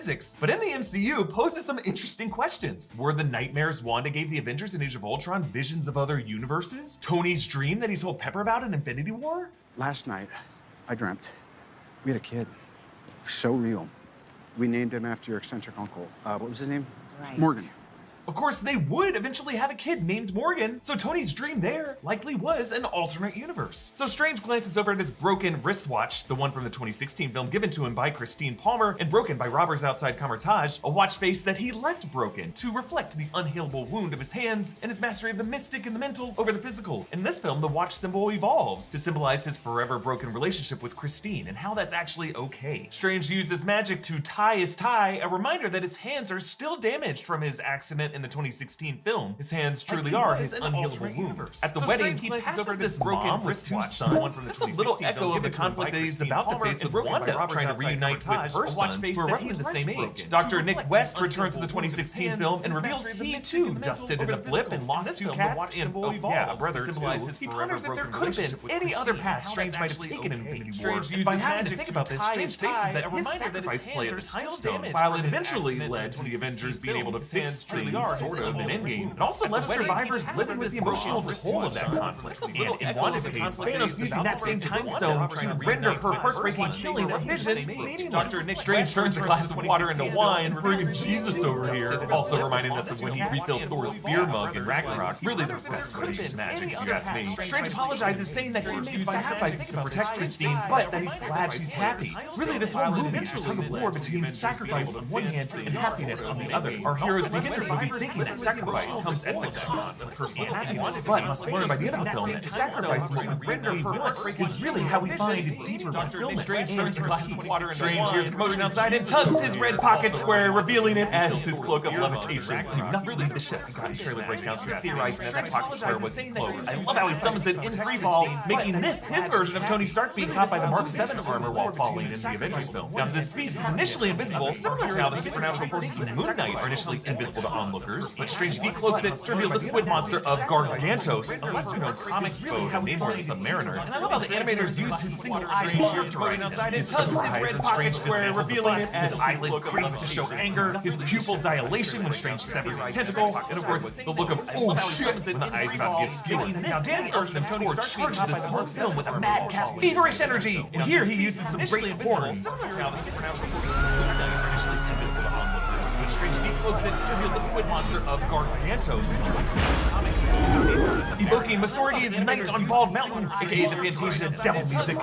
forensics, but in the MCU poses some interesting questions. Were the nightmares Wanda gave the Avengers in Age of Ultron visions of other universes? Tony's dream that he told Pepper about in Infinity War? Last night, I dreamt we had a kid. So real. We named him after your eccentric uncle. What was his name? Right. Morgan. Of course, they would eventually have a kid named Morgan, so Tony's dream there likely was an alternate universe. So Strange glances over at his broken wristwatch, the one from the 2016 film given to him by Christine Palmer and broken by robbers outside Camartage, a watch face that he left broken to reflect the unhealable wound of his hands and his mastery of the mystic and the mental over the physical. In this film, the watch symbol evolves to symbolize his forever broken relationship with Christine and how that's actually okay. Strange uses magic to tie his tie, a reminder that his hands are still damaged from his accident in the 2016 film. His hands truly are his unhealable wound. At the wedding, he passes over this broken with two sons. That's a little echo of the conflict that he's about to face with Wanda, trying to reunite with her sons, who are roughly the same age. Dr. Nick West returns to the 2016 film and reveals he too dusted in a blip and lost two cats and, a brother too. He ponders if there could have been any other path Strange might have taken in Infinity War. And by having to think about this, Strange faces that his sacrifice play at the time stone, while it eventually led to the Avengers being able to fix things sort of in Endgame, it also left survivors living with the emotional toll of that conflict. And in Wanda's case, Thanos using that same time stone to render her heartbreaking healing a vision. Dr. Nick Strange turns a glass of water into wine, bringing Jesus over here, also reminding us of when he refilled Thor's beer mug in Ragnarok. Really the best creation magic, if you ask me. Strange apologizes, saying that he made sacrifices to protect Christine, but that he's glad she's happy. Really, this whole movie is a tug of war between sacrifice on one hand and happiness on the other. Our heroes begin this movie thinking that sacrifice comes at the cost of personal happiness, but must learn by the end of the film that sacrifice to render her heartbreak is really how we find deeper fulfillment. Strange turns a glass of water into Strange hears commotion outside and tugs his red pocket square, revealing it as his cloak of levitation. Not really the chef's got trailer breakdowns for theorizing that pocket square was his cloak. I love how he summons it in free fall, making this his version of Tony Stark being caught by the Mark 7 armor while falling in the Avengers film. Now, this beast is initially invisible, similar to how the supernatural forces of Moon Knight are initially invisible to onlookers, but Strange decloaks it to reveal the squid monster of Gargantos, a lesser-known comics foe named more than Submariner. And I love how the animators use his single eye here to rise his surprise when Strange Square revealing it, his eyelid crease to show anger, his pupil dilation when Strange severs his tentacle, and of course the look of oh shit when the eyes about to get skewered. Now Danny's version of Score charges this smoke film with a madcap feverish energy, and here he uses some great horns. Strange decloaks it to reveal the squid monster of Gargantos. Evoking Masority's Night on Bald Mountain, aka the Fantasia Devil music.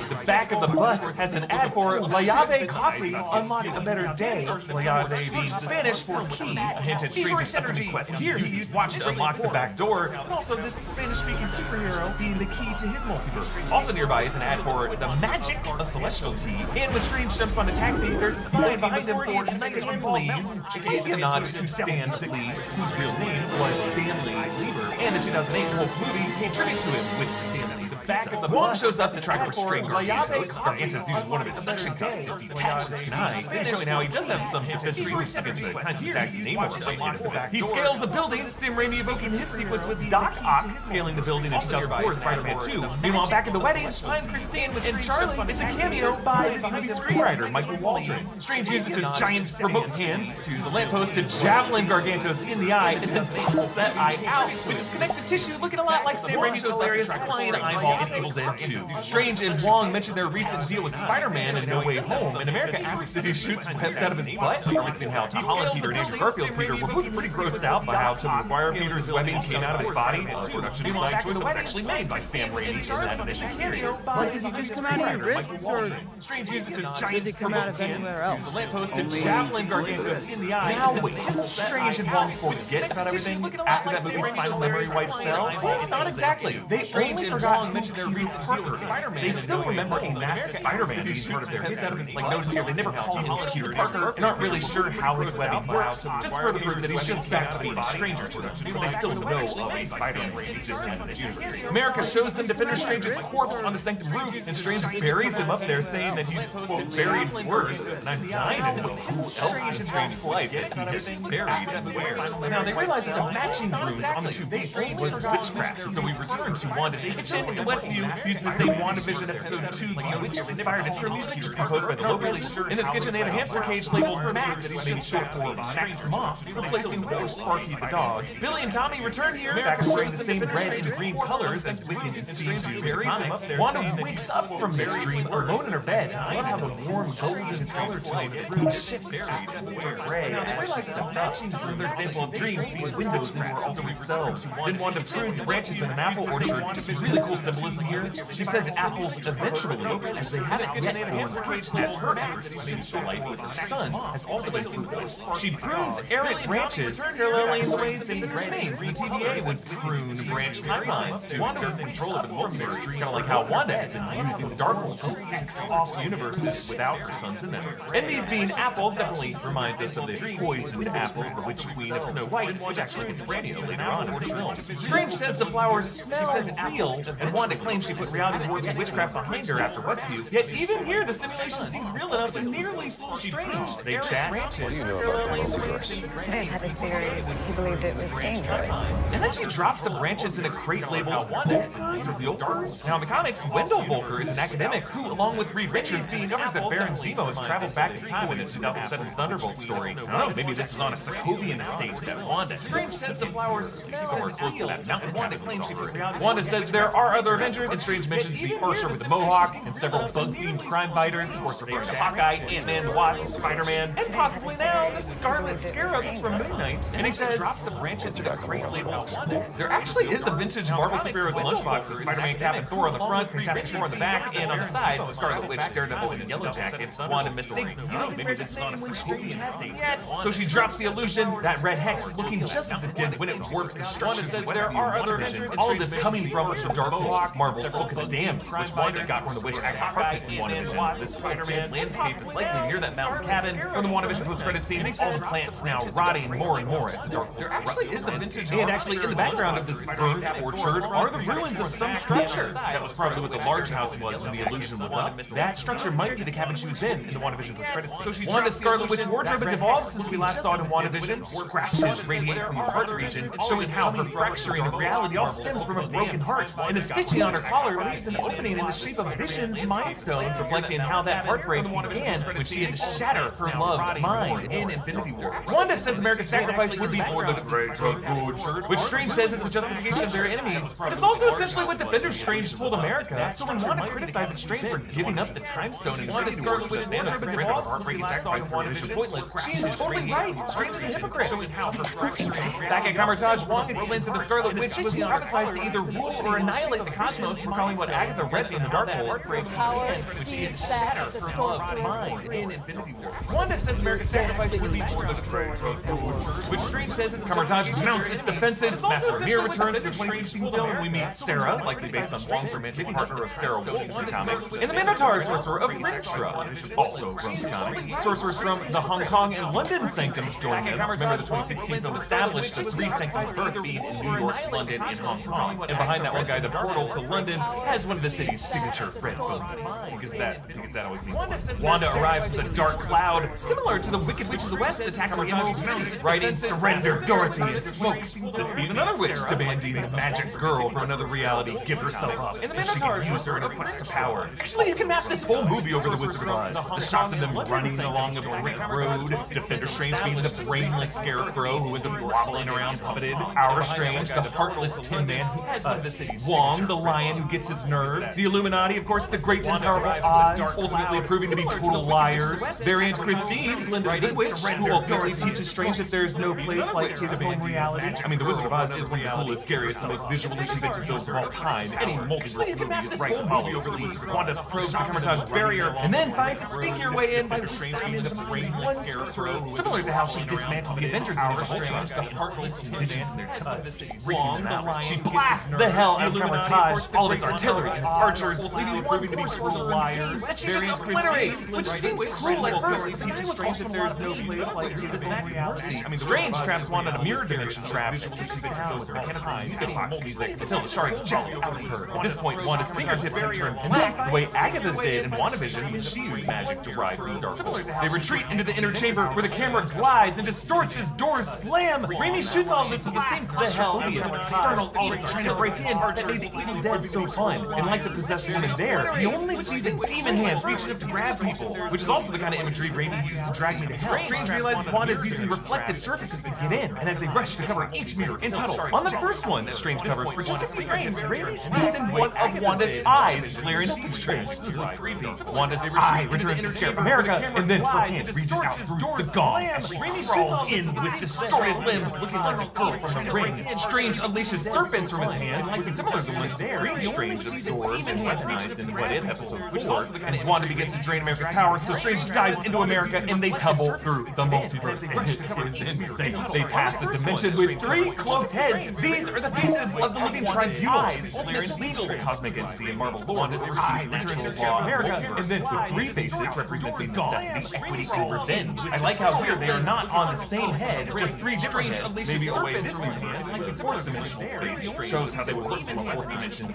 The back of the bus has an ad for La Llave Coffee, unlock a better day. La Llave being Spanish for key, a hint at Strange's upcoming quest here. He uses watch to unlock the back door, and also this Spanish-speaking superhero being the key to his multiverse. Also nearby is an ad for the magic of celestial tea, and when Strange jumps on a taxi, there's a sign behind him for Night on Bald Mountain, aka a nod to Stan Lee, whose real name was Stanley Lieber, and the 2008 Hulk movie paid tribute to him with Stanley. The back of the Wong shows up to try to restrain Gargantos. Gargantos uses one of his suction cuffs to detach his kunai, then showing how he does have some defense against the kinds of attacks Namor. He scales a building, Sam Raimi evoking his sequence with Doc Ock scaling the building in 2004 Spider-Man 2. Meanwhile, back at the wedding, I'm Christine with Charlie is a cameo by this movie screenwriter, Michael Waldron. Strange uses his giant remote hands to use a lamppost to javelin Gargantos in the eye and then pulls that eye out with his connective tissue looking a lot like Sam Raimi's hilarious flying eyeball in Evil Dead 2. Strange and Wong mention their recent deal with Spider-Man in No Way Home, and America asks if he shoots webs out of his butt, referencing how Tom Holland Peter and Andrew Garfield Peter were both pretty grossed out by how Tobey Maguire Peter's webbing came out of his body. The production design choice was actually made by Sam Raimi in that initial series. Like, does he just come out of your wrists, or Strange uses his giant does it come out of anywhere else? use a lamppost to javelin Gargantos in the eye. Now wait, didn't Strange and Wong forget about everything after that movie's final memory wipe fell? Not exactly. They Strange and Wong mentioned their recent deal with Spider-Man. They still remember a masked Spider-Man being part of their history. Like, notice here, they never call him Peter Parker and aren't really sure how his webbing works, just further proof that he's just back to being a stranger to them. But they still know of a Spider-Man existing in this universe. America shows them Defender Strange's corpse on the Sanctum roof, and Strange buries him up there, saying that he's, quote, buried worse. And I'm dying to know who else in Strange's life that he just buried and where. Now, they realized that the matching runes on the two beasts was witchcraft, so we return to Wanda's kitchen in Westview, using using the same WandaVision Episode 2 Bewitched-inspired intro music just composed by the Lopez. In this kitchen, they have a hamster cage labeled Max, maybe short for Max Moth, replacing poor Sparky the dog. Billy and Tommy return here, back wearing the same red and green colors as Wiccan and Steve do. Wanda wakes up from this dream alone in her bed. I love how the warm golden color tone room shifts to gray as she sets up. This is another example of dreams being windows into her alternate selves. Then Wanda prunes branches in an apple orchard. Just really cool symbolism here. She says apples eventually, as they haven't yet borne fruit, as her conversation to light with her sons has also been seen this. She prunes errant branches, paralleling the ways in the TVA would prune branch timelines to exert control of the multiverse, kind of like how Wanda has been using the Darkhold to X off universes without her sons in them. And these being apples definitely reminds us of the poisoned apple, the Witch Queen of Snow White, which actually gets cameo later on in the film. Strange says the flowers smell real, and Wanda claims she put reality wards and witchcraft behind her after Westview. Yet even here, the simulation seems real enough to nearly seem strange. They chat. What do you know about the multiverse? Dave had his theories. He believed it was dangerous. And then she drops some branches in a crate labeled Wanda as the old girls. Now in the comics, Wendell Volker is an academic who, along with Reed Richards, discovers that Baron Zemo has traveled back in time in the 2007 Thunderbolt story. I don't know, maybe this is on a Sokovian estate that Wanda. Strange says the flowers somewhere close to that mountain Wanda claims she was reality. Wanda says there are other Avengers, and Strange mentions the Archer with the Mohawk and several bug-themed crime fighters, of course referring to Hawkeye, Ant-Man, the Wasp, Spider-Man, and possibly now the Scarlet Scarab from Moon Knight. And he says drops the branches in a crate labeled Wanda. There actually is a vintage Marvel Superheroes lunchbox with Spider-Man, Cap, and Thor on the front, Fantastic Four on the back, and on the side, Scarlet Witch, Daredevil, and Yellow Jacket. Wanda mistakes the maybe this is on a Sokovian estate yet. So she drops the illusion that red hex looking just as it did when it warps the Wanda says there are other Avengers. All of this coming from the Dark Walk, Marvel's Book of the Damned, which Wanda got from the Witch Agatha Harkness in WandaVision. This Spider-Man landscape is likely near that mountain cabin. From the WandaVision post-credit scene, all the plants now rotting more and more as the Dark There actually is a vintage, and actually in the background of this burnt orchard are the ruins of some structure. That was probably what the large house was when the illusion was up. That structure might be the cabin she was in the WandaVision post-credit scene. So she Wanda's Scarlet Witch wardrobe has evolved since we last saw it in WandaVision. Scratches radiate from her heart region, showing how her fracturing of reality all stems from a broken heart. And a stitching on her collar leaves an opening in the shape of Vision's Mind Stone, reflecting how that heartbreak began when she had to shatter her love's mind in Infinity War. Wanda says America's sacrifice would be for the greater good, which Strange says is the justification of their enemies. But it's also essentially what Defender Strange told America. So when Wanda criticizes Strange for giving up the Time Stone and Wanda's Scarlet Witch Thanos has evolved heartbreaking sacrifice WandaVision pointless, she is totally right. Strange is a hypocrite. Back at Kamar-Taj, Wong explains that the Scarlet Witch was prophesized to either rule or annihilate the cosmos, recalling what Agatha read from the Darkhold, when she had shattered her love's mind in Infinity War. Wanda says America's sacrifice would be for the greater good, which Strange says is Kamar-Taj mounts its defenses. Master Amir returns for the 2016 film, and we meet Sarah, likely based on Wong's romantic partner of Sarah Wolf in the comics, and the Minotaur Sorcerer of Rinstra, also from the comics. Sorcerers from the Hong Kong and London sanctums join them. Remember, the 2016 film established the three sanctums birth being in New York, London, and Hong Kong. And behind that one guy, the portal to London has one of the city's signature red buildings. Because that always means Wanda arrives with a dark cloud, similar to the Wicked Witch of the West attacking the Emerald City, writing "Surrender, Dorothy," and smoke. This being another witch demanding a magic girl from another reality give herself up, and so she can use her in a quest to power. Actually, you can map this whole movie over the Wizard of Oz. The shots of them running along a brick road, Defender Strange being the brainless scarecrow who ends up wobbling around puppeted, Our Strange, the heartless Tin Man who has one of the city's Wong, the lion who gets his nerve, the Illuminati, of course, the great and powerful Oz, ultimately proving to be total liars, their Aunt Christine, Linda the Witch, who ultimately teaches Strange that there's no place like his own reality. I mean, The Wizard of Oz is one of the coolest, scariest, and most visually inventive films of all time. Any multiverse movie is right movie over the Wizard of Oz. Wanda probes the Kamar-Taj barrier, and then finds its speaker way in by being the brainless scarecrow, similar to how she dismantled the Avengers in Age of Ultron, the heartless Visions in their temples. Wong, the lion, she blasts the hell out of Kamar-Taj, all of its artillery and its archers, leaving proving to be total liars. That she just obliterates, which seems cruel at first, but teaches Strange that there's no place like his own reality. I mean, Strange traps Wanda in a mirror dimension trap and teaches it to go with her music box music until the shards jump out of her. At this point, Wanda's fingertips have turned black, the way Agatha's did in WandaVision when she used magic to ride through the Darkhold. They retreat into the inner chamber where the camera glides and distorts as doors slam. Raimi shoots all of this with the same claustrophobia and external audits trying to break in that made the Evil Dead so fun, and like the possessed woman there, we only see the demon hands reaching up to grab people, which is also the kind of imagery Raimi used to drag me to hell. Strange realizes Wanda's using reflective surfaces to get in, and as they rush to cover each mirror and puddle, on the first one that Strange covers for just a few frames, Raimi sneaks in one of Wanda's eyes, glaring at Strange. This is really creepy. Wanda's eye returns to scare America, and then her hand reaches out through the gong, and Raimi crawls in with distorted limbs, looking like a girl from a ring. Strange unleashes serpents from his hands, like similar to the ones there. Strange absorbed and weaponized in What If episode 4. Wanda begins to drain America's power, so Strange dives into America, and they tumble through the multiverse. It is insane. They pass a dimension with 3 cloaked heads. These are the pieces of the Living Tribunal, ultimate legal cosmic entity in Marvel lore. Wanda's eye returns to law America, and then with 3 faces representing necessity, equity, and revenge. I like how here they are not on the same head, just 3 different heads. Maybe serpents from his hands, like the 4th dimensional space. Shows how they would look from a 4th dimension.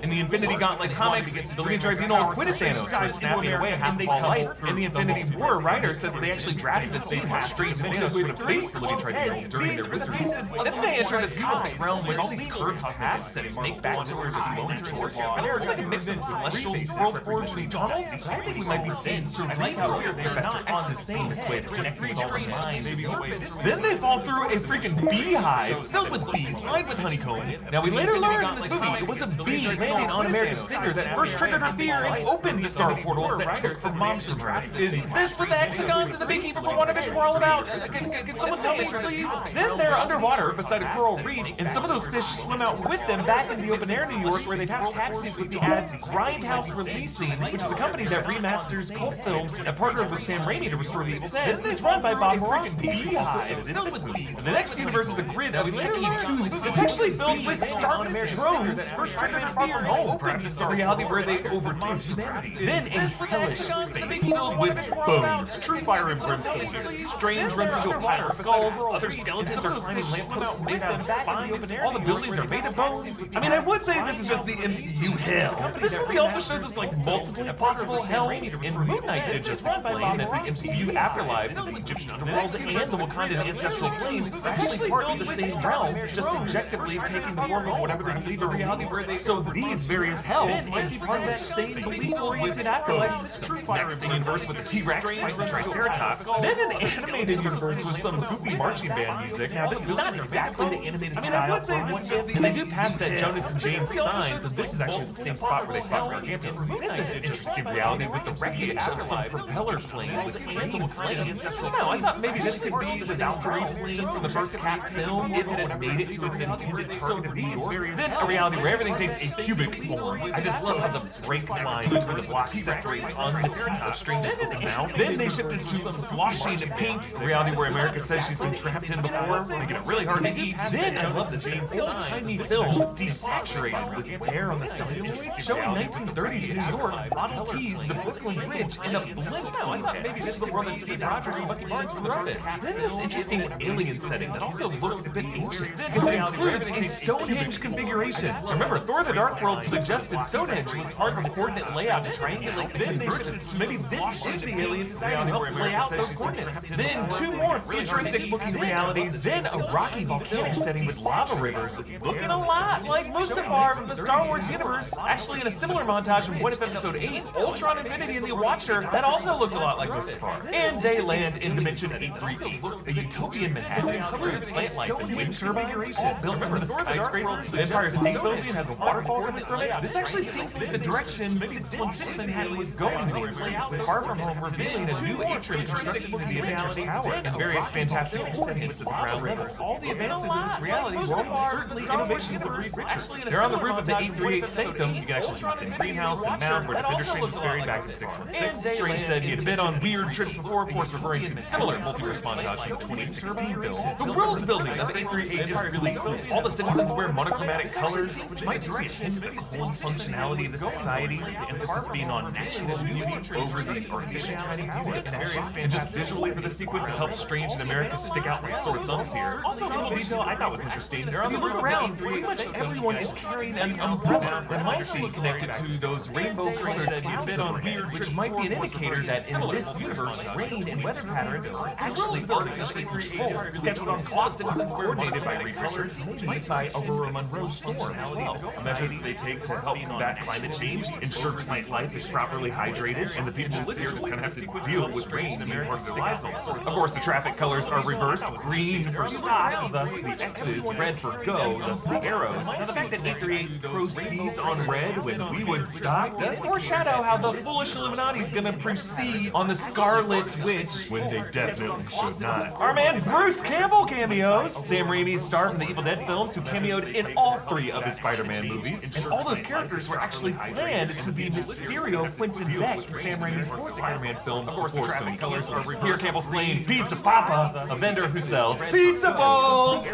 In the Infinity Gauntlet comics, the Living Tribunal acquitted Thanos for snapping away half of all life. In the Infinity War, writers said that they actually drafted the same half Strange Thanos would have faced the Living Tribunal during their wizardry. Then they enter this cosmic realm with all these curved paths that snake back towards the lone source. And it's like a mix of celestials, world forged and tunnels. I think we might be seeing I like how here Professor X's famous way of connecting with all the minds. Then they fall through a freaking beehive filled with bees, lined with honeycomb. Now we later learn in this movie it was a bee landing on America's finger that first triggered her fear and opened the star portals that took her moms from her. Is this what the hexagons and the beekeeper from WandaVision were all about? Can someone tell me, please? Then they're underwater beside a coral reef, and some of those fish swim out with them back in the open air New York, where they pass taxis with the ads Grindhouse Releasing, which is a company that remasters cult films and partnered with Sam Raimi to restore the Evil Dead. It's run by Bob Morales. Beehive filled with bees. The next universe is a grid of techie tubes. It's actually filled with stark drones. First triggered her fear and home. Perhaps it's the reality where they overthrew humanity. Then a hellish space filled with bones. True fire and brimstone here. Strange runs into a pile of skulls. Other skeletons are climbing lampposts made out of spines. All the buildings are made of bones. I mean, I would say this is just the MCU hell. But this movie also shows us like multiple possible hells. And Moon Knight did just explain that the MCU afterlives of the Egyptian underworld and the Wakandan ancestral plane are actually part of the same realm, just subjectively taking the form of whatever they believe the reality where they. So these various hells might be part of that same belief-oriented afterlife system. Next, the universe with the T-Rex fighting the Triceratops. Then an animated universe with some goofy marching band music. Now this is not exactly the animated style from What If, and they do pass that Jonas and James sign, so this is actually the same spot where they fought Gargantos. Then this interesting reality with the wreckage of some propeller plane with green flames. No, I thought maybe this could be the Valkyrie plane just from the first Cat film if it had made it to its intended target of New York. Then a reality where everything takes a cubic form. I just love how the break line between the block separates on the teeth of Strange's open mouth. Then they shifted to sloshing paint, a reality where America says she's been trapped in before, making it really hard to eat. Then I love the James old-timey film desaturated with air on the celluloid, showing 1930s New York, Model T's, the Brooklyn Bridge, and a blimp. No, I thought maybe this is the world that Steve Rogers and Bucky Barnes grew in. Then this interesting alien setting that also looks a bit ancient, because it includes a Stonehenge configuration. Remember, Thor: The Dark World suggested Stonehenge was part of a coordinate layout to triangulate the convergence. So maybe this is the alien society to help lay out those coordinates. Then 2 more futuristic-looking realities. Then a rocky volcanic setting with lava rivers, looking a lot like Mustafar from the Star Wars universe. Actually, in a similar montage from What If Episode 8, Ultron, Infinity, and the Watcher, that also looked a lot like Mustafar. And they land in Dimension 838, a utopian Manhattan covered with plant life and wind turbines, all built from the skyscrapers. The Empire State Building has a waterfall running from it. This actually seems like the direction 616 Manhattan was going towards. Far From Home revealing a new atrium constructed into the Avengers Tower and various fantastic settings of the ground level. All the advances in this reality were certainly innovations of Reed Richards. They're on the roof of the 838 Sanctum. You can actually see the same greenhouse and mound where Defender Strange was buried back in 616. Strange said he had been on weird trips before, of course referring to the similar multiverse montage from the 2016 film. The world building of 838 is really cool. All the citizens wear monochromatic colors, which might just be a hint of the cold functionality of the society, the emphasis being on national unity over the artificial unity, and just visually for the sequence, it helps Strange and America stick out like sore thumbs here. Also, a little detail I thought was interesting. If you look around, pretty much everyone is carrying an umbrella that might be connected to those rainbow colors that you've been on weird, which might be an indicator that in this universe, rain and weather patterns are actually artificially controlled, scheduled on clock citizens coordinated by Reed Richards, maybe by Aurora Monroe's storm as well. A measure they take to help combat climate change, ensure plant life is properly hydrated, and the people who live here just kind of have to deal with rain being part of their lives also. Of course, the traffic colors are reversed: green for stop, thus the X's; red for go, thus the arrows. Now, the fact that 838 proceeds on red when we would stop does foreshadow how the foolish Illuminati's gonna proceed on the Scarlet Witch when they definitely should not. Our man Bruce Campbell cameos. Sam Raimi's star from the Evil Dead films, who cameoed in all 3 of his Spider-Man movies, and all those characters were actually planned to be Mysterio, Quentin Beck, Sam Raimi's fourth Spider-Man film. Of course, the traffic colors are reversed. Here, Campbell's playing Pizza Papa, a vendor who sells pizza balls.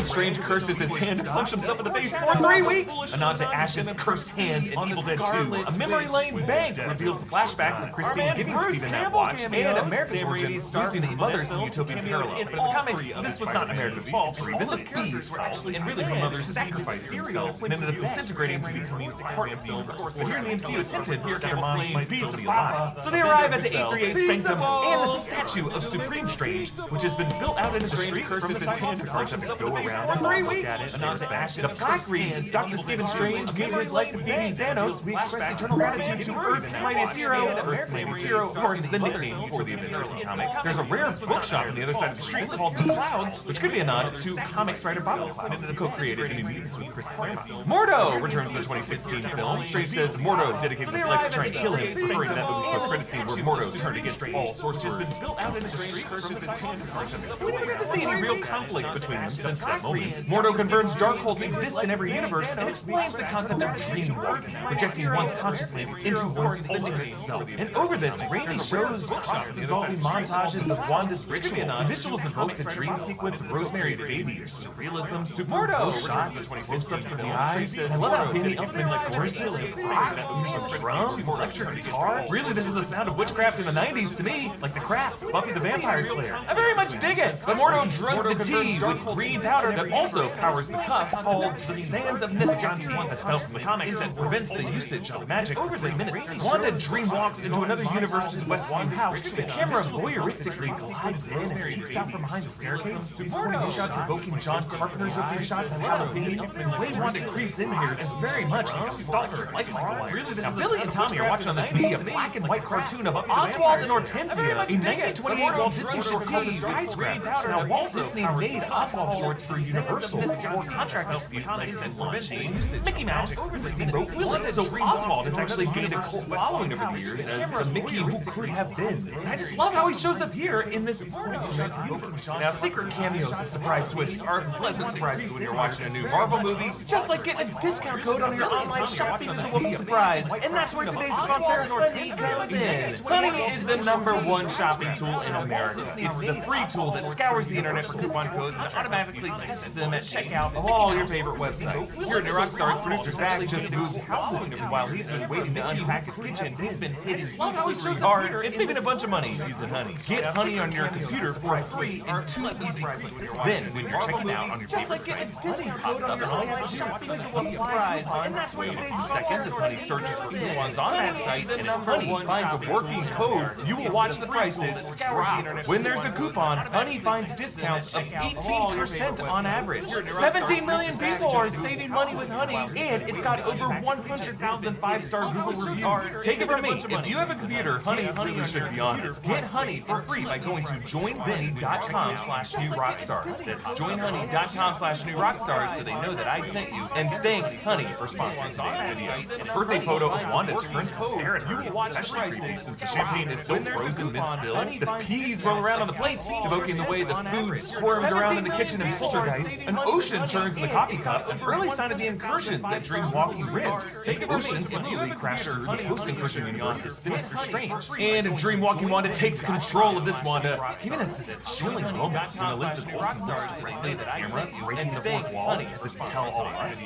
Strange curses his hand to punch himself in the face for 3 weeks. A nod to Ash's cursed hand in Evil Dead 2. A memory lane bank reveals the flashbacks of Christine giving Stephen that watch, and America's origin using the mothers in Utopian Parallel. But in the comics, this was not America's fault, or even the Bee's fault, and really her mother sacrificed themselves and ended up disintegrating to becoming part of the universe. But here in the MCU attempted that their minds might still be alive. So they arrive at the 838 Sanctum and the statue of Supreme Strange, which has been built out in the street, curses his hand to punch himself go around for 3 weeks. A nod to Ash's. The plaque reads, Dr. Stephen Strange gave his life to beating Thanos. We express eternal gratitude to Earth's mightiest hero. Earth's mightiest hero, of course, the nickname for the Avengers in comics. There's a rare bookshop on the other side of the street called The Clouds, which could be a nod to comics writer Bob Cloud, who co-created the New Mutants with Chris Claremont. Mordo returns to the 2016 film. Strange says Mordo dedicated his life to trying to kill him, referring to that movie's post-credit scene where Mordo turned against all sorcerers. Built out in the street versus his hands to punch himself. We never get to see any real conflict between them since that moment. Mordo confirms Darkholds exist in every universe and explains the concept of dream walking, projecting one's consciousness into one's alternate self. And over this, Raimi shows cross-dissolving montages of Wanda's ritual. The visuals evoke the dream sequence of Rosemary's Baby, or surrealism, super close shots, close-ups of the eyes. I love how Danny Elfman scores this with rock, some drums, electric guitar. Really, this is the sound of witchcraft in the 90s to me, like The Craft, Buffy the Vampire Slayer. I very much dig it. But Mordo drugged the tea with green powder that also powers the cuffs, called the Sands of Nisanti, a spell from the comics that prevents the usage of magic for 3 minutes. Wanda dreamwalks into another universe's Westview house. The camera voyeuristically glides in and peeks out from behind the staircase. These pointing shots evoking John Carpenter's opening shots of how Danny Elfman's way Wanda creeps in here is very much like a stalker, like Michael Myers. Now, Billy and Tommy are watching on the TV a black and white cartoon of Oswald and Hortensia, a 1928 Walt Disney short called The Skyscraper. Now, Walt Disney made Oswald shorts for Universal before contract disputes like said launching Mickey Mouse and Steamboat Willie. So Oswald has actually gained a cult following over the years as the Mickey who could have been. And I just love how he shows up here in this universe. Now, secret cameos and surprise twists are pleasant surprises when you're watching a new Marvel movie. Just like getting a discount code on your online shopping is a welcome surprise. And that's where today's sponsor, Honey, comes in. Honey is the #1 shopping tool in America. It's the free tool that scours the internet for coupon codes and automatically tests them at checkout of all your favorite websites. Here at New Rockstars, producer Zach just moved houses, and while he's been waiting to unpack his kitchen, he's been hitting really hard. It's saving a bunch of money using Honey. Get Honey on your computer for free in 2 easy clicks. Then, when you're checking out on your favorite site, Disney pops up and all you have to do is click the one surprise. And that's where today's seconds as Honey searches for coupons on that site, and if Honey finds a working code, you will watch the prices drop. When there's a coupon, Honey finds discounts of 18% on average. 17 million people are saving money with Honey, and it's got over 100,000 5-star Google reviews. Take it from me, if you have a computer, Honey really should be on it. Get Honey for free by going to joinbenny.com/newrockstars. That's joinhoney.com/newrockstars so they know that I sent you. And thanks, Honey, for sponsoring today's video. A birthday photo of Wanda turns hysterical. You will watch especially creepy since the champagne is still frozen mid-spill. The peas roll around on the plate, evoking the way the food squirmed around in the kitchen in Poltergeist. An ocean churns in the coffee cup, an early sign of the incursions that Dreamwalking risks. Take the ocean similarly crashed through the post-incursion universe of Sinister Strange. And Dreamwalking Wanda takes control of this Wanda, giving us this chilling moment when Elizabeth Olsen looks directly at the camera, breaking the fourth wall as if to tell all us. A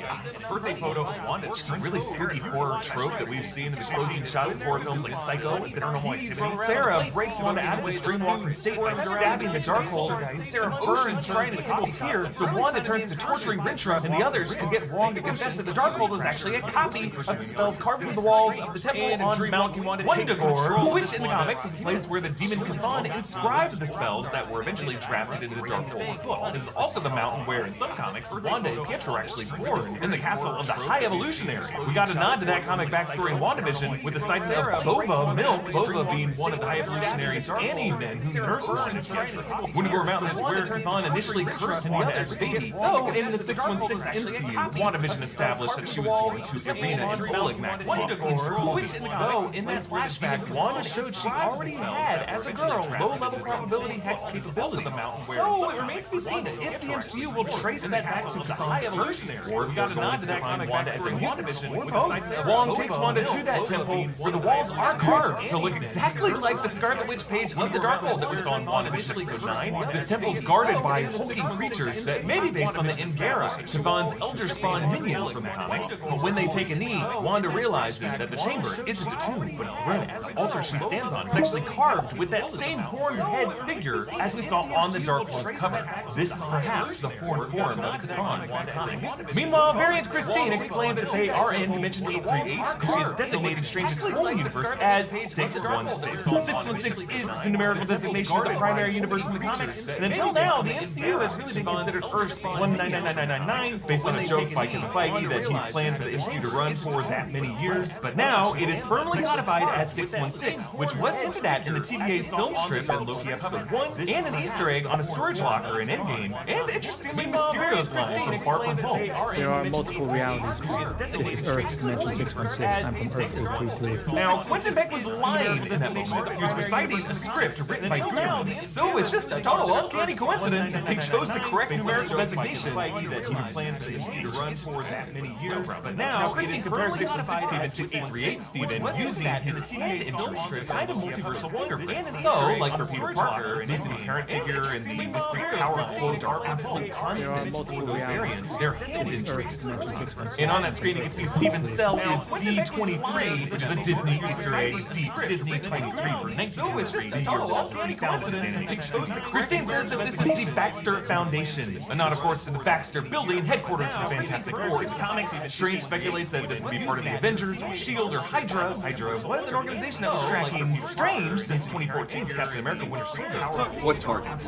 birthday photo of Wanda, just a really spooky horror trope that we've seen in the closing shots of horror films like Psycho and Paranormal Activity. Sarah breaks Wanda out of his Dreamwalking state by stabbing the Darkhold. Sarah burns crying a single tear, so Wanda turns to torturing Rintra and the others to get Wong to confess that the Darkhold was actually a copy of the spells carved into the walls of the temple on Mount Wundagore, which in the comics is a place where the demon Cthulhu inscribed the spells that were eventually drafted into the Darkhold. This is also the mountain where, in some comics, Wanda Wanda and Pietro are actually born in the castle of the High Evolutionary. We got a nod to that comic backstory in WandaVision with the sighting of Boba Milk, Boba being one of the High Evolutionary's Annie-men who nurses her. Wundagore Mountain is where Chthon initially cursed Wanda as a baby, though in the 616 MCU, WandaVision established that she was born to Irina and Oleg Maximoff, which, though in this flashback, Wanda showed she already had, as a girl, low-level probability hex capabilities. So it remains to be seen if the MCU will trace that back to the High Evolutionary, or we got a nod to that comic Wanda as a WandaVision. Wong takes Wanda to that temple, where the walls are carved to look exactly like the Scarlet Witch page of the Darkhold that we saw in WandaVision episode 9. This temple's guarded by hulking creatures that may be based on the Ingara, Chthon's Elder Spawn minions from the comics, but when they take a knee, Wanda realizes that the chamber isn't a tomb, but a throne. The altar she stands on is actually carved with that same horned head figure as we saw on the Darkhold cover. This is perhaps the horned form of Chthon in the comics. Meanwhile, Variant Christine explains that they are in Dimension 838, and she has designated Strange's whole universe as 616. 616 is the numerical designation of the primary universe in the comics, and until now, the MCU has really been considered Earth 199999, based on a joke by Kevin Feige that he planned for the MCU to run for that many years. But now, it is firmly codified as 616, which was hinted at in the TVA's film strip in Loki Episode 1, and an Easter egg on a storage locker in Endgame, and interestingly, Mysterio's line from Far From Home. There are multiple realities. This is Earth, Dimension 616. I'm from Earth 833. Now, Quentin Beck was lying in that moment. He was reciting a script written by Goodman. So it's just a total uncanny coincidence that they chose the correct numerical designation that he planned to run for that many years. But now, Christine compares 616 Steven to 838 Steven using his head in film strip kind of multiversal fingerprint. So, like for Peter Parker, and his inherent figure and the mystery, powerful, dark, and still constant for those variants, they're hidden in trees. And on that screen, you can see Steven's cell is D23, which is a Disney Easter egg, Disney 23 for 1923, the year Walt Disney founded it. Christine says that this is the Baxter Foundation, a nod, of course, to the Baxter Building, headquarters of the Fantastic Four. Comics, Strange speculates that this could be part of the Avengers, or S.H.I.E.L.D., or Hydra. Hydra was an organization that was tracking Strange since 2014's Captain America Winter Soldier. What target?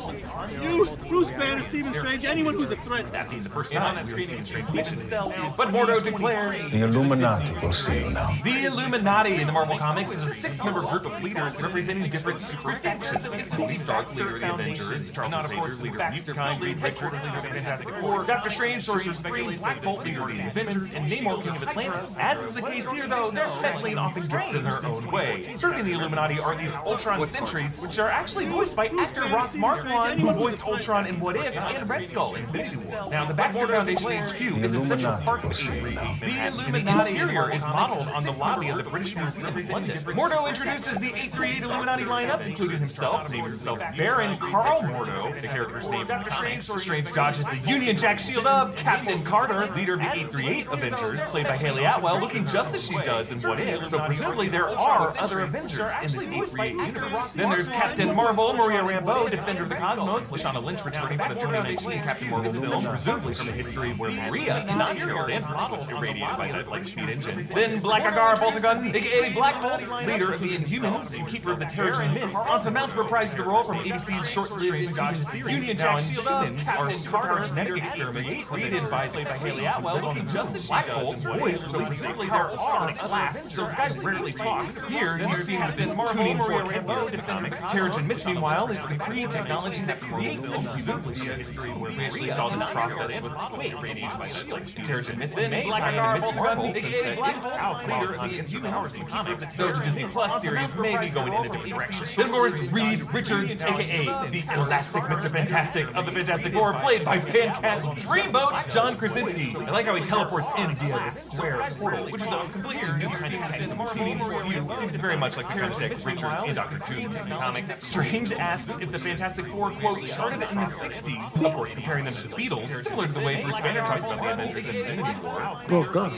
You, Bruce Banner, Stephen Strange, anyone who's a threat. That being the first time on screen Stephen Strange himself. But Mordo declares, The Illuminati will see you now. the Illuminati in the Marvel Comics is a 6-member group of leaders representing different super factions. Tony Stark, leader of the Avengers, Charles Xavier, leader of Mutant, Reed Richards, leader of the Fantastic Four, Dr. Strange, Sorcerer Supreme, Black Bolt, leader of the Avengers, and Namor, King of Atlantis. As is the case here, though, they're meddling often gets in their own way. Serving the Illuminati are these Ultron sentries, which are actually voiced by actor Ross Marquand, who voiced Ultron in What If and Red Skull in Infinity War. Now, the Baxter Foundation HQ is in Central Park of the Illuminati interior is modeled on the lobby of the British Museum in London. Mordo introduces the 838 Illuminati lineup, including himself, naming himself Baron Carl Mordo, the character's name in the comics. Strange dodges the Union Jack shield of Captain Carter, leader of the 838 Avengers, played by Haley Atwell, looking just as she does in What If, so presumably there are other Avengers in this 838 universe. Then there's Captain Marvel, Maria Rambeau, Defender of the Cosmos, Lashana Lynch returning from the 2019 Captain Marvel film, presumably from a history where Maria, inaugural and was irradiated by that light speed engine. Then Black Agar Boltagun, aka Black Bolt, leader of the Inhumans and keeper of the Terrigen Mist, on some mount to reprise the role from ABC's short-lived Inhuman series. Union Jack Inhumans are superpowered genetic experiments created by Haley Atwell, looking just as Black Bolt's voice releases a powerful sonic blast, so the guy rarely talks. Here, you're seeing with this tuning fork in the comics. Terrigen Mist, meanwhile, is the Kree technology that creates and presumably a history where we actually saw this process with irradiated by S.H.I.E.L.D. Terrigen Mist may tie into Miss Marvel, since that is outlawed on Inhuman powers in comics, though the Disney Plus series may be going in a different direction. Then of course, Reed Richards, aka the Elastic Mr. Fantastic of the Fantastic Four, played by Fancast Dreamboat John Krasinski. I like how he teleports in via the square portal, which is a completely new kind of tech that we've seen in MCU. Seems very much like Terrigen, Richards, and Dr. Doom in the comics. Strange asks if the Fantastic Four, quote, started in the 60s, of course, comparing them to the Beatles, similar to the way Bruce Banner talks about the Avengers in Infinity War. Broke up.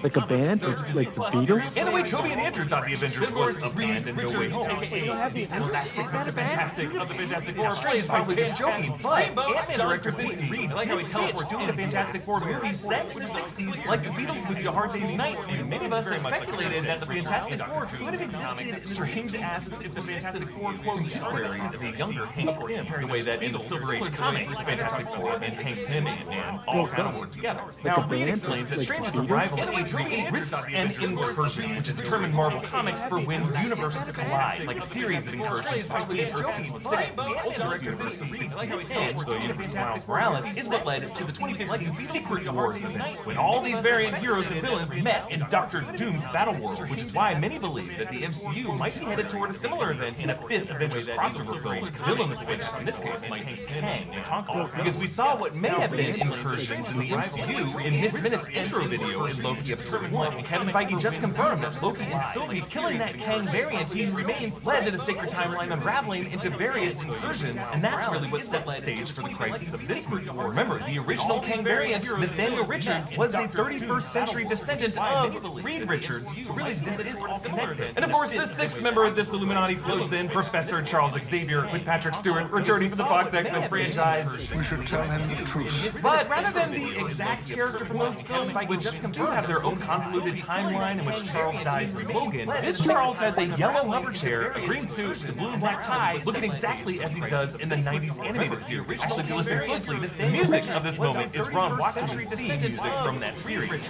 Like a band? Like the Beatles? And the way Toby and Andrew thought the Avengers was a band in No Way Home. Elastic Mr. Fantastic of the Fantastic Four. Strange probably just joking, but Ant-Man director Vince Reed, I like how he teleports to the Fantastic Four movie set in the 60s, like the Beatles movie A Hard Day's Night, and many of us have speculated that the Fantastic Four could have existed. Strange asks if the Fantastic Four, quote, contemporaries of the younger Hank Pym, the way that in the Silver Age comics, the Fantastic Four and Hank Pym and Man all kind of work together. Now, Reed explains that Strange's arrival in A3 risks an incursion, which is a term in Marvel Comics for when universes collide, like a series of incursions between Earth Season 6 and the Ultimate Universe of 1610. The universe of Miles Morales is what led to the 2015 Secret Wars event, when all these variant heroes and villains met in Doctor Doom's Battle World, which is why many believe that the MCU might be headed toward a similar event in a fifth Avengers crossover film, villain of which, in this case, might be Kang and Conqueror. Because we saw what may have been incursions in the MCU in Miss Minutes' intro video in Loki Episode 1, and Kevin Feige just confirmed that Loki and Sylvie killing that Kang variant who remains led to the sacred timeline unraveling into various incursions, and that's really what set the stage for the crisis of this movie. Remember, the original Kang variant, Nathaniel Richards, was a 31st century descendant of Reed Richards, so really this is all connected. And of course, the sixth member of this Illuminati floats in, Professor Charles Xavier, with Patrick Stewart returning for the Fox X-Men franchise. We should tell him the truth. But rather than the exact character from those films, which do have their own convoluted timeline in which Charles dies in Logan, this Charles has a yellow hover chair, a green suit, a blue and black tie, looking exactly as he does in the 90s animated series. Actually, if you listen closely, the music of this moment is Ron Wasserman's theme music from that series.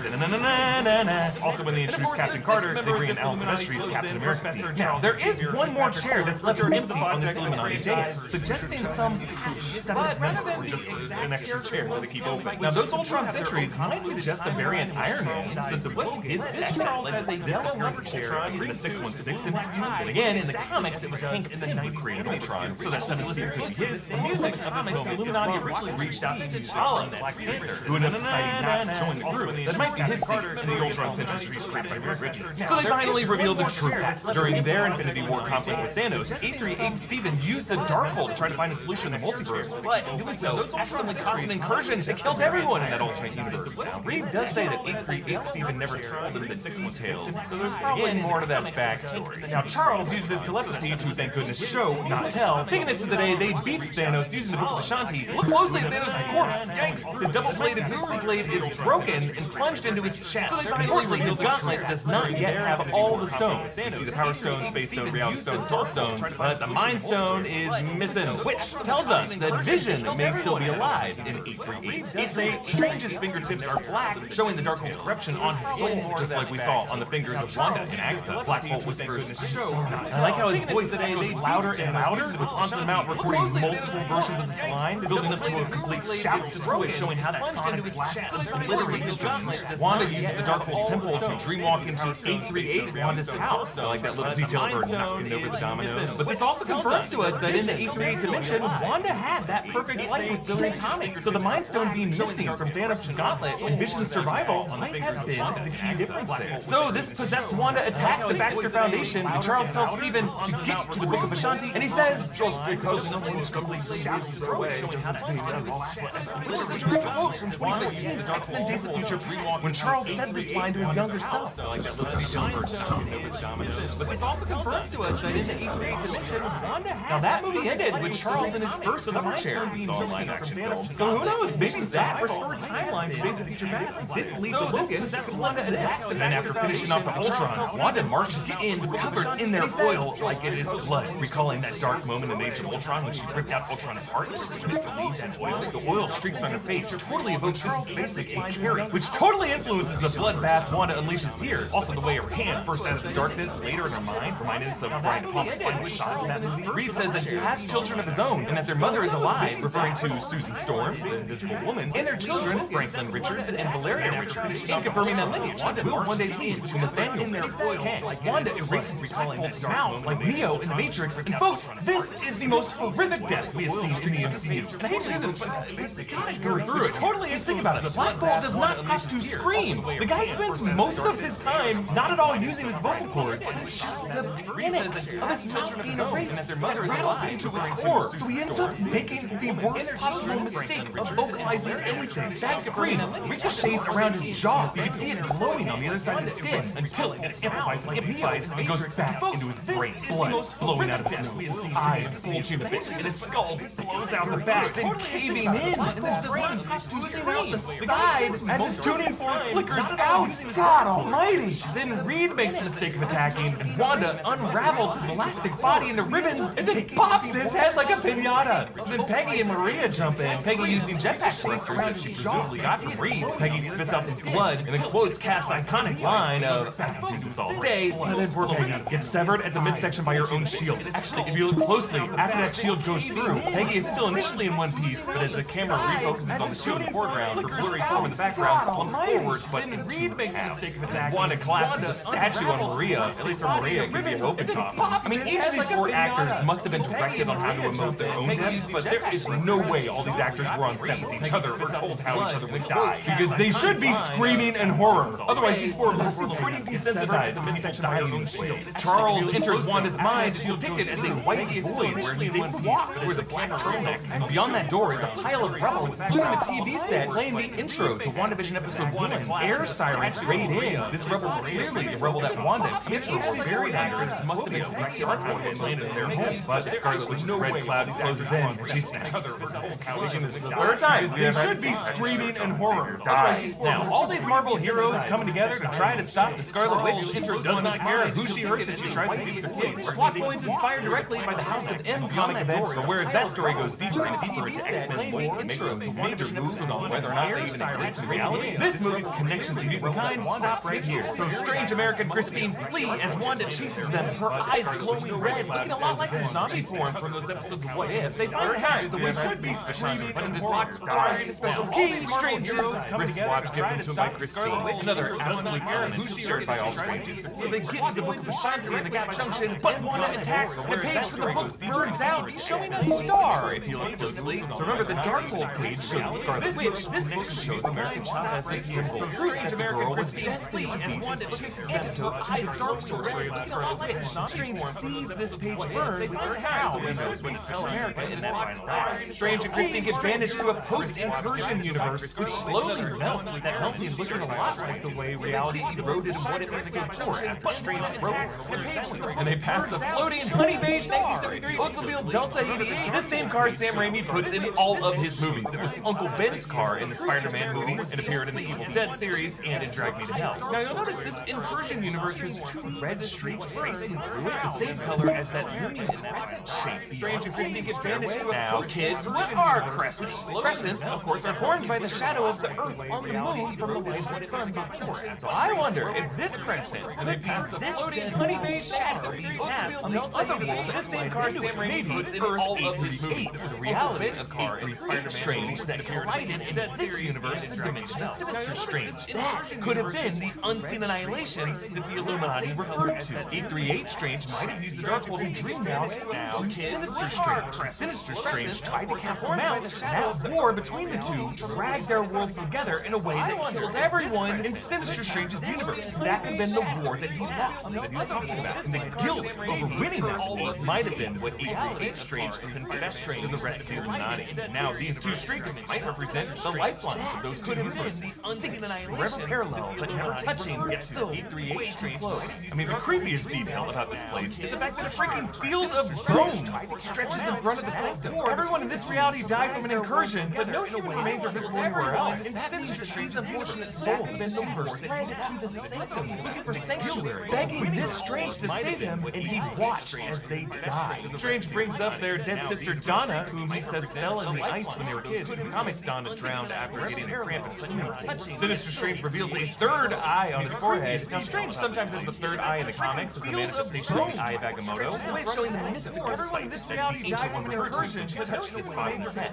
Also, when they introduce Captain Carter, they bring in Alan Silvestri's Captain America theme. Now, there is one more chair that's left empty on this Illuminati dais, suggesting some past stuff or just an extra chair that they keep open. Now, those Ultron Sentries might suggest a variant Iron Man, since it was his tech that led to this appearance of Ultron in the 616 MCU. And again, in the comics, it was Hank Pym who created Ultron, so that symbolism could be his. The music of this movie, Illuminati originally reached out to T'Challa, Black Panther, who ended up deciding not to join the group. That might be his seat in the Ultron Sentries created by Reed Richards. So they finally revealed the truth. During their Infinity War conflict with Thanos, 838 Steven used the Darkhold to try to find a solution in the multiverse, but in doing so, accidentally caused an incursion that killed everyone in that alternate universe. Now, Reed does say that 838 Steven never told him the 616 tales, so there's probably more to that backstory. Now, Charles uses his telepathy to, thank goodness, show, not tell. Taking this to the day, they beeped Thanos using the Book of Ashanti. Look closely at Thanos' corpse. Yikes! His double-bladed Lucy blade is broken and plunged into his chest. Importantly, his gauntlet does not yet have all the stones. You see the Power Stone, Space Stone, Reality Stone, Soul Stones, but the Mind Stone is missing, which tells us that Vision may still be alive in 838. 838 Strange's fingertips are black, showing the Darkhold's corruption on his soul, just like we saw on the fingers of Wanda in Agatha. Black Bolt whispers, "I'm sorry." I like how his voice goes louder and louder, with Anson Mount recording multiple versions of this line, building up to a complete shout to Troy, showing how that sonic blast obliterates Strange. Wanda uses the Darkhold Temple to dreamwalk into 838, Wanda's house. I like that little detail of her knocking over the dominoes. But this also confirms to us that in the 838 dimension, Wanda had that perfect fight with Billy and Tommy. So the Mind Stone being missing from Thanos' gauntlet and Vision's survival might have been the key difference there. So this possessed Wanda attacks the Baxter Foundation, and Charles tells Steven to get to the Book of Ashanti, and he says, "Just because someone completely shouts their way doesn't mean they're lost forever." Which is a direct quote from 2015's X-Men Days of Future Pre-Walk, when Charles said this line to his younger self. I like that little detail of her knocking over the dominoes. But this also confirms to us that in the 838 dimension, Wanda had. Now that movie ended with Charles in his first hover chair being missing from Thanos. So who knows? Maybe that restored timeline for Days of Future Past didn't lead to Logan. Wanda attacks, and then after finishing off the Ultrons, Wanda marches in, covered in their oil like it is blood, recalling that dark moment in Age of Ultron when she ripped out Ultron's heart. Just couldn't believe that oil. The oil streaks on her face totally evokes Sissy Spacek and Carrie, which totally influences the bloodbath Wanda unleashes here. Also, the way her hand bursts out of the darkness later in her mind reminded us of Brian De Palma's final shot in that movie. Reed says that he has children of his own, and that their mother is alive, referring to Susan Storm, the Invisible Woman, and their children, Franklin Richards and Valerian Richards, and confirming that lineage will one day lead to Nathaniel Kang. Wanda erases Black Bolt's mouth like Neo in the Matrix, and folks, this is the most horrific death we have seen in the MCU. I hate to do this, but gotta go through it. Totally, just think about it. Black Bolt does not have to scream. The guy spends most of his time not at all using his vocal cords. It's just the minute of his mouth being erased that rattles him to his core. So he ends up making the worst possible mistake of vocalizing anything. That scream ricochets around his jaw. You can see it glowing on the other side of the skin until it amplifies, and goes back into his brain. Blood blowing out of his nose, eyes bulging a bit, and his skull blows out the back, then caving in, and then brains oozing out the side as his tuning fork flickers out. God almighty! Then Reed makes the mistake of attacking, and Wanda unravels his elastic body into ribbons, and then pops his head like a pinata. So then Peggy and Maria jump in, Peggy using jetpack chased around she presumably got from Reed. Peggy spits out some blood and then quotes Cap's iconic line of, "I can do this all day," and then poor Peggy gets severed at the midsection by her own shield. Actually, if you look closely, after that shield goes through, Peggy is still initially in one piece, but as the camera refocuses on the shield in the foreground, her blurry form in the background slumps forward, but Reed makes the mistake of attacking. Wanda collapses a statue on Maria, at least for Maria, it could be an open top. I mean, each of these 4 actors must have been directed on how to emote their own deaths, but there is no way all these actors were on set with each other or told how each other would die, because they should be screaming in horror. Otherwise, these 4 must be pretty desensitized to midsection by her own shield. Charles enters Wanda's mind depicted as a white void where he's able to walk, but wears a black turtleneck, and beyond that door is a pile of rubble, including a TV set playing the intro to WandaVision episode 1. Air sirens raid in. This rubble is clearly the rubble that Wanda and Pietro were buried under. This must have been direct artwork that landed in their home. But Scarlet Witch's red cloud closes in, and she snaps. The third time, they should be screaming in horror. Now, all these Marvel heroes coming together to try to stop the Scarlet Witch does not care who she hurts and she tries to do with her kids. Plot points inspired directly by the House of M comic event, but whereas that story goes deeper and deeper into X-Men and makes some major moves on whether or not they even exist in reality, this movie's connections of mutant kind stop right here. So Strange American Christine flee as Wanda chases them, her eyes glowing red, looking a lot like her zombie form from those episodes of What If. They find times that we should be screaming and locked die. Special key, Strange heroes wristwatch given to him by Christine, another absolutely element shared by all strangers. So they get to the Book of Ashanti and the Gap Junction, but Wanda attacks, and a page from the book burns out, showing a star if you look closely. So remember, the Darkhold page showed the Scarlet Witch. This book shows American Child as a symbol. Strange American Christine as Wanda chases antidote to the dark sorcery of the Scarlet Witch. Strange sees this page burn, which is how he knows what to tell America in that final act. Strange and Christine get banished to a post-incursion universe, which slowly melts. That melting looking a lot like the way reality eroded in What If episode 4 after Strange broke the page. And they pass a floating honey-made 1973 Oldsmobile Delta 88. This same car Sam Raimi puts in all of his movies. It was Uncle Ben's car in the Spider-Man movies. It appeared in the Evil Dead series and in Drag Me to Hell. Now you'll notice this incursion universe has 2 red streaks racing through it, the same color as that lunar crescent shape. Strange and Christine get banished to a now, kids, what are crescents? Crescents, of course, are formed by the shadow of the Earth on the moon from the light of the sun before. So I wonder if this crescent could pass a floating honey-made shadow being cast on the other world. This same car Sam Raimi puts in all of his movies. It was a reality of car in Spider-Man Strange that collided in this universe, the dimension of Sinister Strange. That could have been the unseen annihilation that the Illuminati referred to. 838 Strange might have used the Darkhold to dream now to Sinister Strange. Sinister Strange tried to cast him out. That war between the two dragged their worlds together in a way that killed everyone in Sinister Strange's universe. That could have been the war that he lost, that he was talking about. And the guilt over winning that war might have been what 838 Strange confessed to the rest of the Illuminati. Now, these 2 streaks might represent the lifelines of those 2 universes. Forever parallel, but never touching, yet still 838 Strange close. I mean, the creepiest detail about this place is the fact that a freaking field of bones stretches in front of the sanctum. Everyone in this reality died from an incursion, but no human remains are visible anywhere else. And Sinister Strange's unfortunate souls have been universe led to the sanctum, looking for sanctuary, begging this Strange to save him, and he watched as they died. Strange brings up their dead sister Donna, whom he says fell in the ice when they were kids. In the comics, Donna drowned after getting a cramp and swimming. Sinister Strange reveals a 3rd eye on his forehead. Now, Strange sometimes has the 3rd eye in the comics as a manifestation of the Eye of Agamotto, a way of showing the mystical sight that the Ancient One referred to touch his body's head.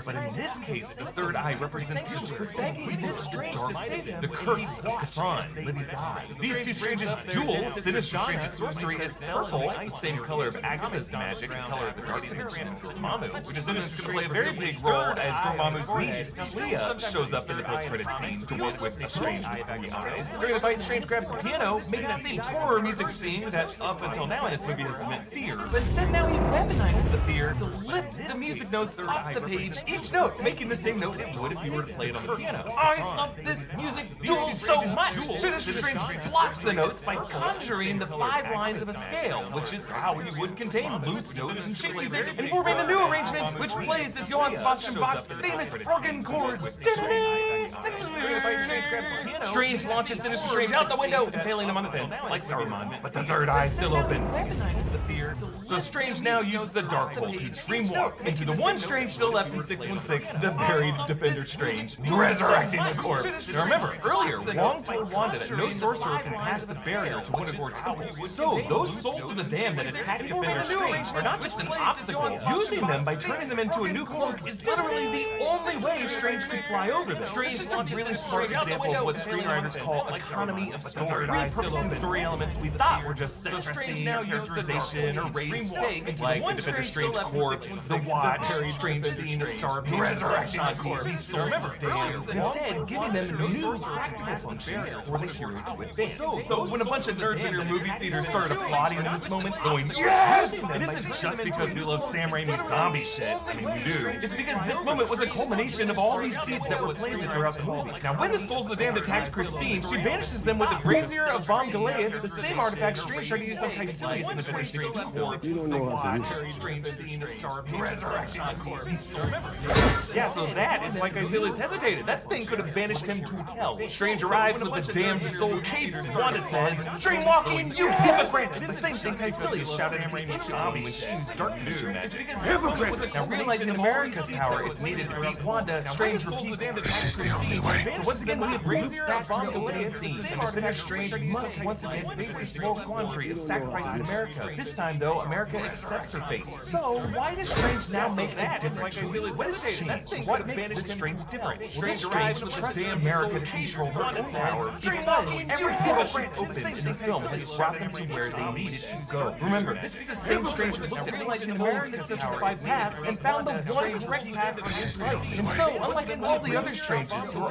But in this case, the 3rd eye represents the crystal the curse of Cthulhu, living die. These 2 Stranges duel. Sinister Strange's sorcery is purple, the same color of Agatha's magic, the color of the Dark Dimension, and Dormammu, which is going to play a very big role as Dormammu's niece, Clea, shows up in the post-credit scene to work with a Strange with eyes. During the fight, Strange grabs the piano, making that same horror music theme that up until now in this movie has meant fear. But instead now he weaponizes the fear to lift the music notes off the page, each note making the same note it would if you were to play it on the piano. I love this music duel so much! Sinister Strange blocks the notes by conjuring the 5 lines of a scale, which is how you would contain loose notes and sheet music, and forming a new arrangement which plays as Johann Sebastian Bach's famous organ chords. Strange launches Sinister Strange out the window, impaling him on the fence like Saruman, but the third eye still open. So Strange now uses the Darkbolt to dreamwalk into the one Strange still left in 616, the buried Defender Strange, resurrecting the corpse. Now remember, earlier, Wong told Wanda that no sorcerer can pass the barrier to Wintergore Temple. So those souls of the damned that attack Defender Strange are not just an obstacle. Using them by turning them into a new cloak is literally the only way Strange can fly over them. Strange is just a really smart example of what screenwriters call economy of story. Repurposing story elements we thought were just set dressing, characterization, or raised stakes, like the Defender Strange corpse, the watch, Strange seeing the star, resurrecting the corpse. So remember, instead giving them new practical functions for the hero to advance. So when a bunch of nerds in your movie theater started applauding in this moment, going, yes! It isn't just because we love Sam Raimi's zombie shit. I mean, we do. It's because this moment was a culmination of all these seeds that were planted throughout the movie. Now, when the Souls of the Damned attacked Christine, she banishes them with the Brazier of Von Goliath, the same artifact Strange tried to use on Caecilius in the 2016 film. You don't know how to use it. Strange seeing the star, resurrection corpse. Yeah, so that is why Caecilius hesitated. That thing could have banished him to hell. Strange arrives with the damned soul cave. Wanda says, "Dreamwalking, you hypocrite!" The same thing Caecilius shouted at the zombie when she used dark vision magic. Hypocrite! Now realizing America's power is needed to beat Wanda, Strange repeats, "This is the only way." So once again, we have Brazier of Von Goliath scene, and Defender Strange must once again face this moral quandary of sacrificing America. This time, though, America accepts her fate. So why does Strange now make a different choice? What has changed? What makes this Strange different? Strange trusts America to control her own power because every door she's opened in this film has brought them to where they needed to go. Remember, this is the same Strange who looked at realizing America's 65 paths and found the one correct path for his life. And so, unlike all the other Stranges who are